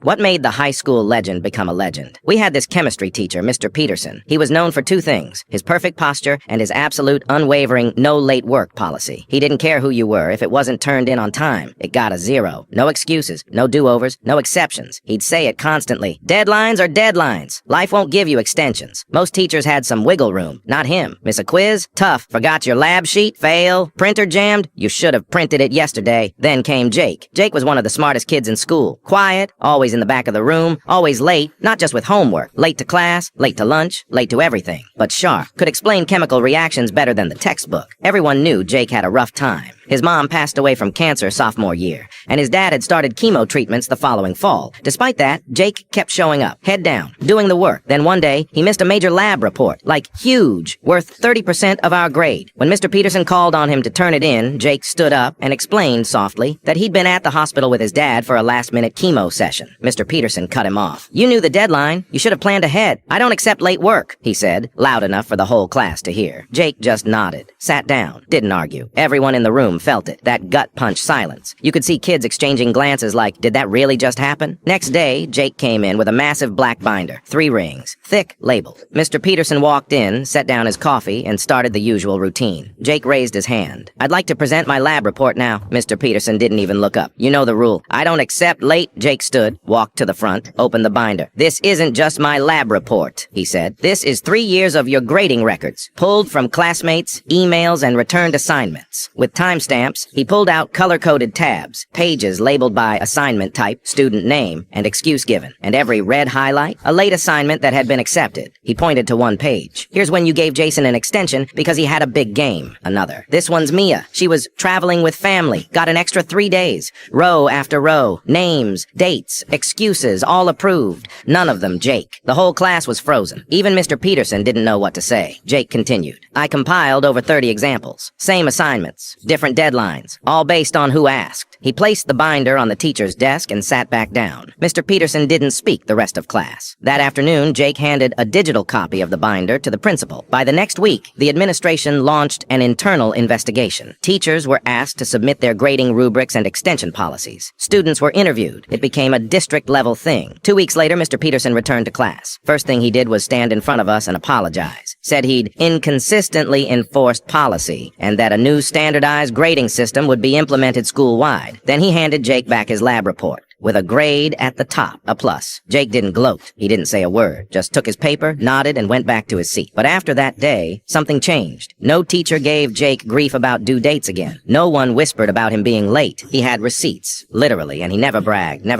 What made the high school legend become a legend? We had this chemistry teacher, Mr. Peterson. He was known for two things: his perfect posture and his absolute, unwavering, no late work policy. He didn't care who you were. If it wasn't turned in on time, it got a 0. No excuses, no do-overs, no exceptions. He'd say it constantly. Deadlines are deadlines. Life won't give you extensions. Most teachers had some wiggle room. Not him. Miss a quiz? Tough. Forgot your lab sheet? Fail. Printer jammed? You should have printed it yesterday. Then came Jake. Jake was one of the smartest kids in school. Quiet, always in the back of the room, always late, not just with homework. Late to class, late to lunch, late to everything. But sharp. Could explain chemical reactions better than the textbook. Everyone knew Jake had a rough time. His mom passed away from cancer sophomore year, and his dad had started chemo treatments the following fall. Despite that, Jake kept showing up, head down, doing the work. Then one day, he missed a major lab report, like huge, worth 30% of our grade. When Mr. Peterson called on him to turn it in, Jake stood up and explained softly that he'd been at the hospital with his dad for a last-minute chemo session. Mr. Peterson cut him off. "You knew the deadline. You should have planned ahead. I don't accept late work," he said, loud enough for the whole class to hear. Jake just nodded, sat down, didn't argue. Everyone in the room felt it, that gut punch silence. You could see kids exchanging glances like, did that really just happen? Next day, Jake came in with a massive black binder, 3 rings, thick, labeled. Mr. Peterson walked in, set down his coffee, and started the usual routine. Jake raised his hand. "I'd like to present my lab report now." Mr. Peterson didn't even look up. "You know the rule. I don't accept late." Jake stood, walked to the front, opened the binder. "This isn't just my lab report," he said. "This is 3 years of your grading records, pulled from classmates, emails, and returned assignments. With timestamps, he pulled out color-coded tabs, pages labeled by assignment type, student name, and excuse given, and every red highlight, a late assignment that had been accepted." He pointed to one page. "Here's when you gave Jason an extension because he had a big game." Another. "This one's Mia. She was traveling with family, got an extra 3 days." Row after row, names, dates, excuses, all approved. None of them Jake. The whole class was frozen. Even Mr. Peterson didn't know what to say. Jake continued. "I compiled over 30 examples. Same assignments, different deadlines, all based on who asked." He placed the binder on the teacher's desk and sat back down. Mr. Peterson didn't speak the rest of class. That afternoon, Jake handed a digital copy of the binder to the principal. By the next week, the administration launched an internal investigation. Teachers were asked to submit their grading rubrics and extension policies. Students were interviewed. It became a district-level thing. 2 weeks later, Mr. Peterson returned to class. First thing he did was stand in front of us and apologize. Said he'd inconsistently enforced policy, and that a new standardized grading system would be implemented school-wide. Then he handed Jake back his lab report, with a grade at the top, a plus. Jake didn't gloat. He didn't say a word. Just took his paper, nodded, and went back to his seat. But after that day, something changed. No teacher gave Jake grief about due dates again. No one whispered about him being late. He had receipts, literally, and he never bragged, never